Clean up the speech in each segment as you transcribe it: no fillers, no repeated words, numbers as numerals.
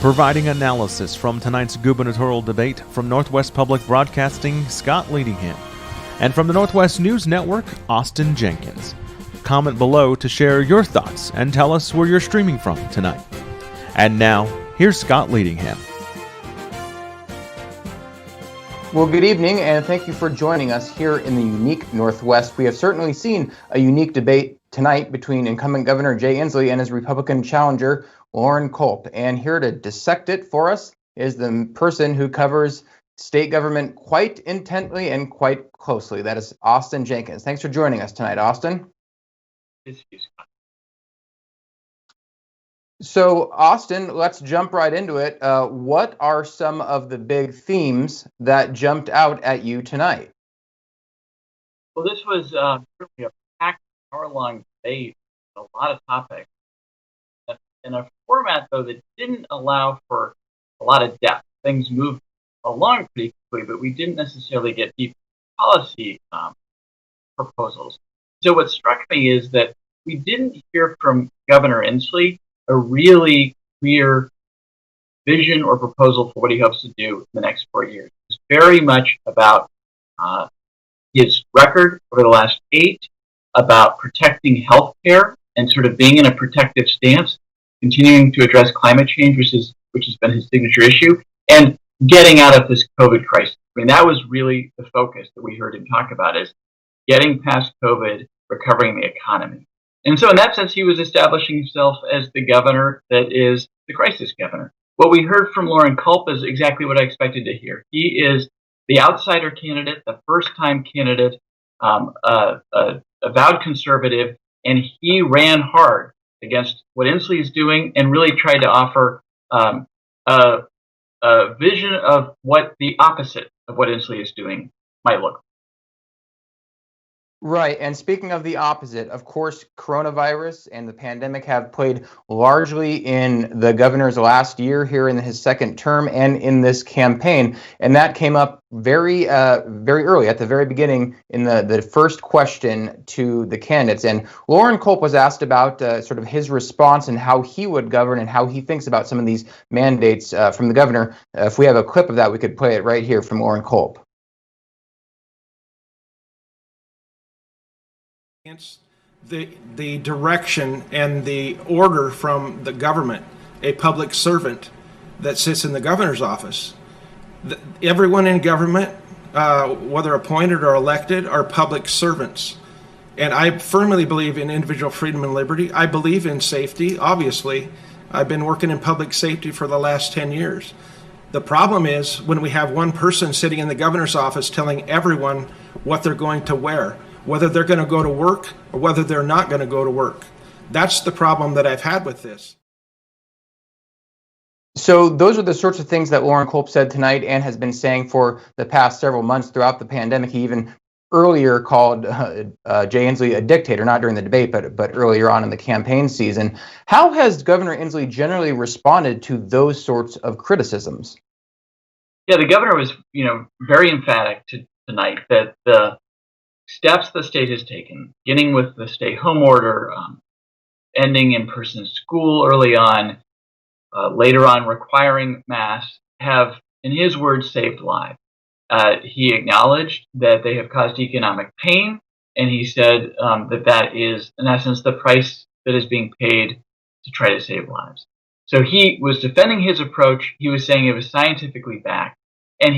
Providing analysis from tonight's gubernatorial debate from Northwest Public Broadcasting, Scott Leadingham. And from the Northwest News Network, Austin Jenkins. Comment below to share your thoughts and tell us where you're streaming from tonight. And now, here's Scott Leadingham. Well, good evening, and thank you for joining us here in the unique Northwest. We have certainly seen a unique debate tonight between incumbent Governor Jay Inslee and his Republican challenger, Loren Culp. And here to dissect it for us is the person who covers state government quite intently and quite closely. That is Austin Jenkins. Thanks for joining us tonight, Austin. So, Austin, let's jump right into it. What are some of the big themes that jumped out at you tonight? Well, this was really a packed, hour-long debate, a lot of topics, in a format, though, that didn't allow for a lot of depth. Things moved along pretty quickly, but we didn't necessarily get deep policy proposals. So what struck me is that we didn't hear from Governor Inslee a really clear vision or proposal for what he hopes to do in the next 4 years. It's very much about his record over the last 8, about protecting healthcare and sort of being in a protective stance, continuing to address climate change, which has been his signature issue, and getting out of this COVID crisis. I mean, that was really the focus that we heard him talk about, is getting past COVID, recovering the economy. And so in that sense, he was establishing himself as the governor that is the crisis governor. What we heard from Loren Culp is exactly what I expected to hear. He is the outsider candidate, the first-time candidate, a avowed conservative, and he ran hard against what Inslee is doing and really tried to offer a vision of what the opposite of what Inslee is doing might look like. Right. And speaking of the opposite, of course, coronavirus and the pandemic have played largely in the governor's last year here in his second term and in this campaign. And that came up very early at the very beginning in the first question to the candidates. And Loren Culp was asked about sort of his response and how he would govern and how he thinks about some of these mandates from the governor. If we have a clip of that, we could play it right here from Loren Culp. The direction and the order from the government, a public servant that sits in the governor's office. Everyone in government, whether appointed or elected, are public servants. And I firmly believe in individual freedom and liberty. I believe in safety, obviously. I've been working in public safety for the last 10 years. The problem is when we have one person sitting in the governor's office telling everyone what they're going to wear, whether they're going to go to work or whether they're not going to go to work. That's the problem that I've had with this. So those are the sorts of things that Loren Culp said tonight and has been saying for the past several months throughout the pandemic. He even earlier called Jay Inslee a dictator, not during the debate, but earlier on in the campaign season. How has Governor Inslee generally responded to those sorts of criticisms? Yeah, the governor was, very emphatic tonight that the steps the state has taken, beginning with the stay-home order, ending in-person school early on, later on requiring masks, have, in his words, saved lives. He acknowledged that they have caused economic pain, and he said that is, in essence, the price that is being paid to try to save lives. So he was defending his approach. He was saying it was scientifically backed, and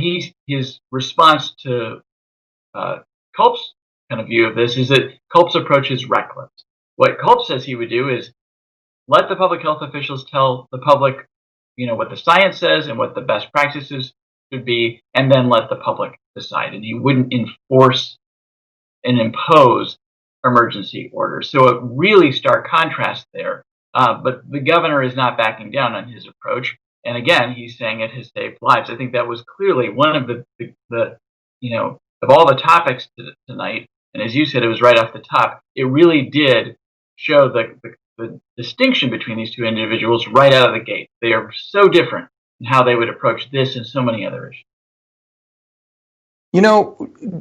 his response to Culp's kind of view of this is that Culp's approach is reckless. What Culp says he would do is let the public health officials tell the public, what the science says and what the best practices should be, and then let the public decide. And he wouldn't enforce and impose emergency orders. So a really stark contrast there. But the governor is not backing down on his approach. And again, he's saying it has saved lives. I think that was clearly one of the of all the topics tonight, and as you said, it was right off the top, it really did show the distinction between these two individuals right out of the gate. They are so different in how they would approach this and so many other issues.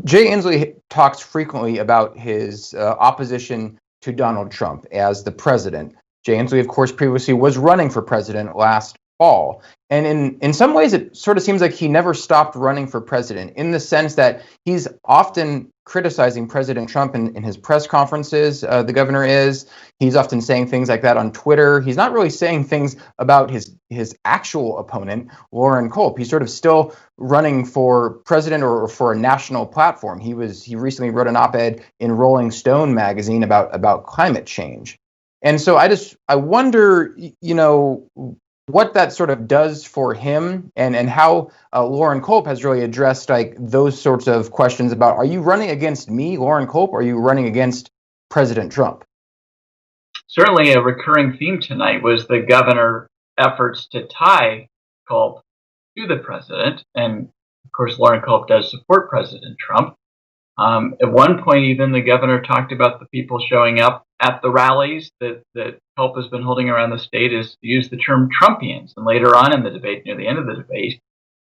Jay Inslee talks frequently about his opposition to Donald Trump as the president. Jay Inslee, of course, previously was running for president last fall. And in some ways, it sort of seems like he never stopped running for president, in the sense that he's often criticizing President Trump in his press conferences. The governor is. He's often saying things like that on Twitter. He's not really saying things about his actual opponent, Loren Culp. He's sort of still running for president or for a national platform. He recently wrote an op-ed in Rolling Stone magazine about climate change. And so I wonder, what that sort of does for him, and how Loren Culp has really addressed like those sorts of questions about, are you running against me, Loren Culp, or are you running against President Trump? Certainly a recurring theme tonight was the governor's efforts to tie Culp to the president. And of course, Loren Culp does support President Trump. At one point, even the governor talked about the people showing up at the rallies that Culp has been holding around the state, is used the term Trumpians. And later on in the debate, near the end of the debate,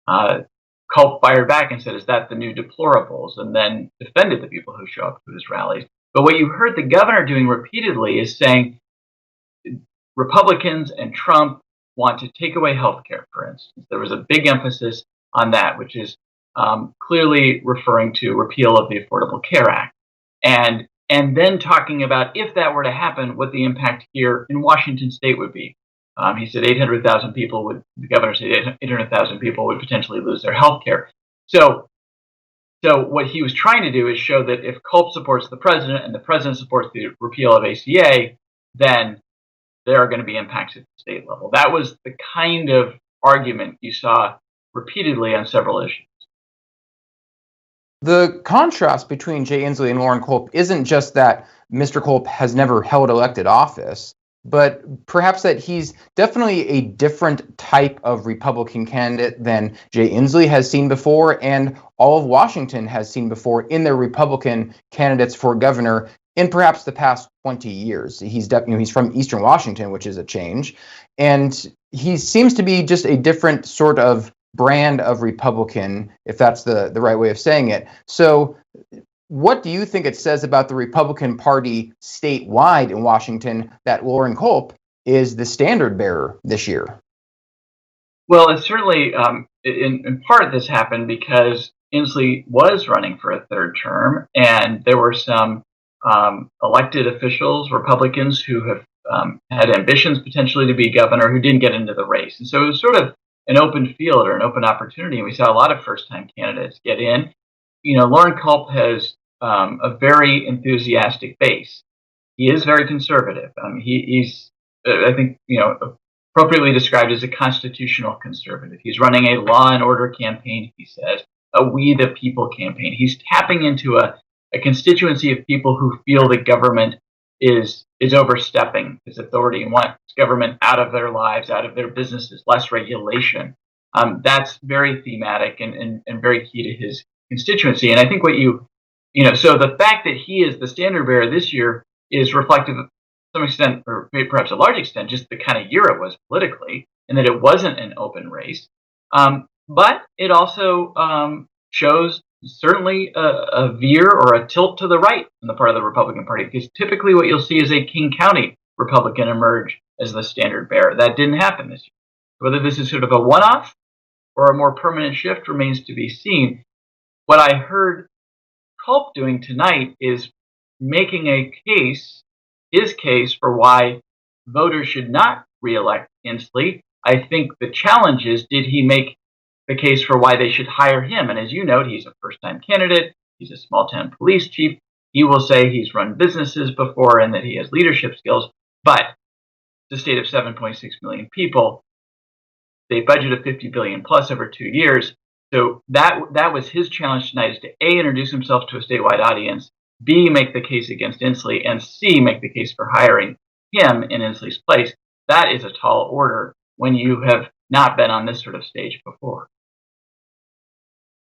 Culp fired back and said, "Is that the new deplorables?" And then defended the people who show up to his rallies. But what you heard the governor doing repeatedly is saying Republicans and Trump want to take away health care, for instance. There was a big emphasis on that, which is clearly referring to repeal of the Affordable Care Act. And then talking about, if that were to happen, what the impact here in Washington state would be. He said 800,000 people would, the governor said 800,000 people would potentially lose their health care. So what he was trying to do is show that if Culp supports the president and the president supports the repeal of ACA, then there are going to be impacts at the state level. That was the kind of argument you saw repeatedly on several issues. The contrast between Jay Inslee and Loren Culp isn't just that Mr. Culp has never held elected office, but perhaps that he's definitely a different type of Republican candidate than Jay Inslee has seen before, and all of Washington has seen before in their Republican candidates for governor in perhaps the past 20 years. He's from Eastern Washington, which is a change, and he seems to be just a different sort of brand of Republican, if that's the right way of saying it. So what do you think it says about the Republican Party statewide in Washington that Loren Culp is the standard bearer this year? Well, it's certainly, in part, this happened because Inslee was running for a third term, and there were some elected officials, Republicans, who have had ambitions potentially to be governor, who didn't get into the race. And so it was sort of an open field or an open opportunity. And we saw a lot of first-time candidates get in. Loren Culp has a very enthusiastic base. He is very conservative. He's, I think, appropriately described as a constitutional conservative. He's running a law and order campaign, he says, a we the people campaign. He's tapping into a constituency of people who feel that government is overstepping its authority and wants government out of their lives, out of their businesses, less regulation. That's very thematic and very key to his constituency. And I think so the fact that he is the standard bearer this year is reflective of some extent, or perhaps a large extent, just the kind of year it was politically, and that it wasn't an open race. But it also shows certainly a veer or a tilt to the right on the part of the Republican Party, because typically what you'll see is a King County Republican emerge as the standard bearer. That didn't happen this year. Whether this is sort of a one-off or a more permanent shift remains to be seen. What I heard Culp doing tonight is making his case for why voters should not reelect Inslee. I think the challenge is, did he make the case for why they should hire him? And as you note, he's a first-time candidate. He's a small-town police chief. He will say he's run businesses before and that he has leadership skills. But the state of 7.6 million people, they budget of $50 billion plus over 2 years. So that was his challenge tonight, is to A, introduce himself to a statewide audience, B, make the case against Inslee, and C, make the case for hiring him in Inslee's place. That is a tall order when you have not been on this sort of stage before.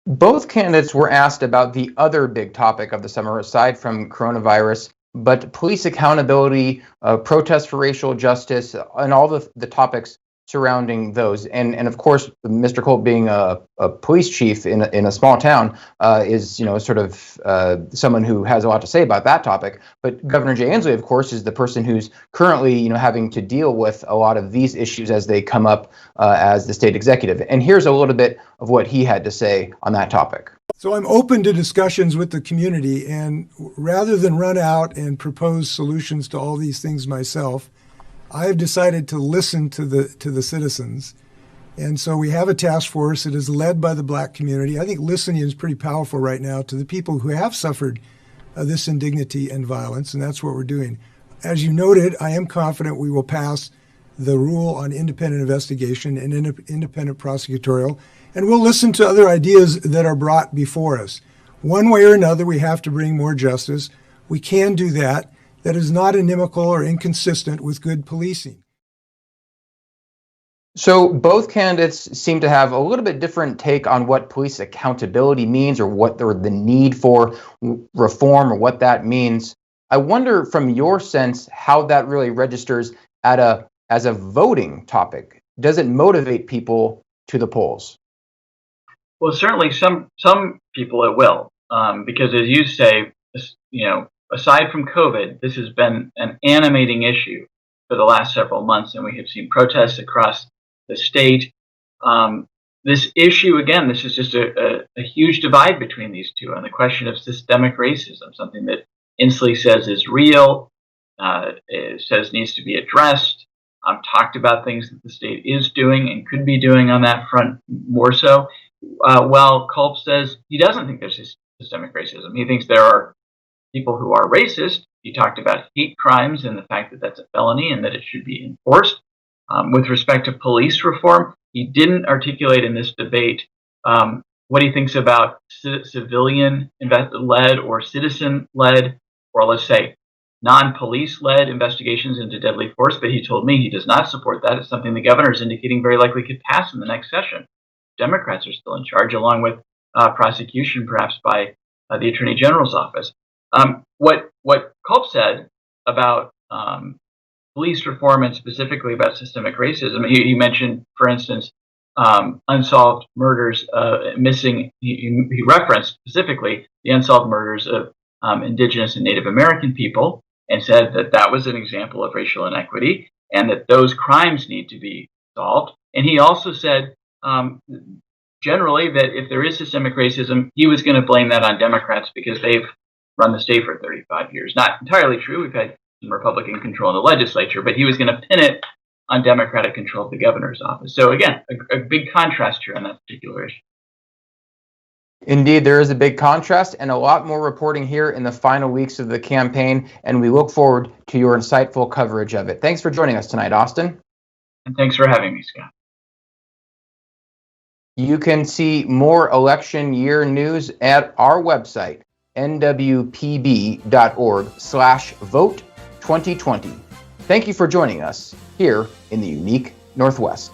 Both candidates were asked about the other big topic of the summer, aside from coronavirus, but police accountability, protests for racial justice, and all the topics surrounding those. And of course, Mr. Culp being a police chief in a small town is, sort of someone who has a lot to say about that topic. But Governor Jay Inslee, of course, is the person who's currently, having to deal with a lot of these issues as they come up as the state executive. And here's a little bit of what he had to say on that topic. So I'm open to discussions with the community, and rather than run out and propose solutions to all these things myself, I have decided to listen to the citizens. And so we have a task force that is led by the Black community. I think listening is pretty powerful right now to the people who have suffered this indignity and violence, and that's what we're doing. As you noted, I am confident we will pass the rule on independent investigation and independent prosecutorial, and we'll listen to other ideas that are brought before us. One way or another, we have to bring more justice. We can do that. That is not inimical or inconsistent with good policing. So both candidates seem to have a little bit different take on what police accountability means, or what the need for reform, or what that means. I wonder, from your sense, how that really registers as a voting topic. Does it motivate people to the polls? Well, certainly some people it will, because as you say, aside from COVID, this has been an animating issue for the last several months, and we have seen protests across the state. This issue, again, this is just a huge divide between these two on the question of systemic racism, something that Inslee says is real, says needs to be addressed, talked about things that the state is doing and could be doing on that front more so, while Culp says he doesn't think there's systemic racism. He thinks there are people who are racist. He talked about hate crimes and the fact that that's a felony and that it should be enforced. With respect to police reform, he didn't articulate in this debate what he thinks about civilian-led or citizen-led, or let's say non-police-led investigations into deadly force, but he told me he does not support that. It's something the governor is indicating very likely could pass in the next session. Democrats are still in charge, along with prosecution perhaps by the Attorney General's office. What Culp said about police reform, and specifically about systemic racism, he mentioned, for instance, unsolved murders, missing. He referenced specifically the unsolved murders of Indigenous and Native American people, and said that that was an example of racial inequity, and that those crimes need to be solved. And he also said, generally, that if there is systemic racism, he was going to blame that on Democrats because they've run the state for 35 years. Not entirely true. We've had some Republican control in the legislature, but he was going to pin it on Democratic control of the governor's office. So again, a big contrast here on that particular issue. Indeed, there is a big contrast, and a lot more reporting here in the final weeks of the campaign, and we look forward to your insightful coverage of it. Thanks for joining us tonight, Austin. And thanks for having me, Scott. You can see more election year news at our website, nwpb.org/vote2020. Thank you for joining us here in the unique Northwest.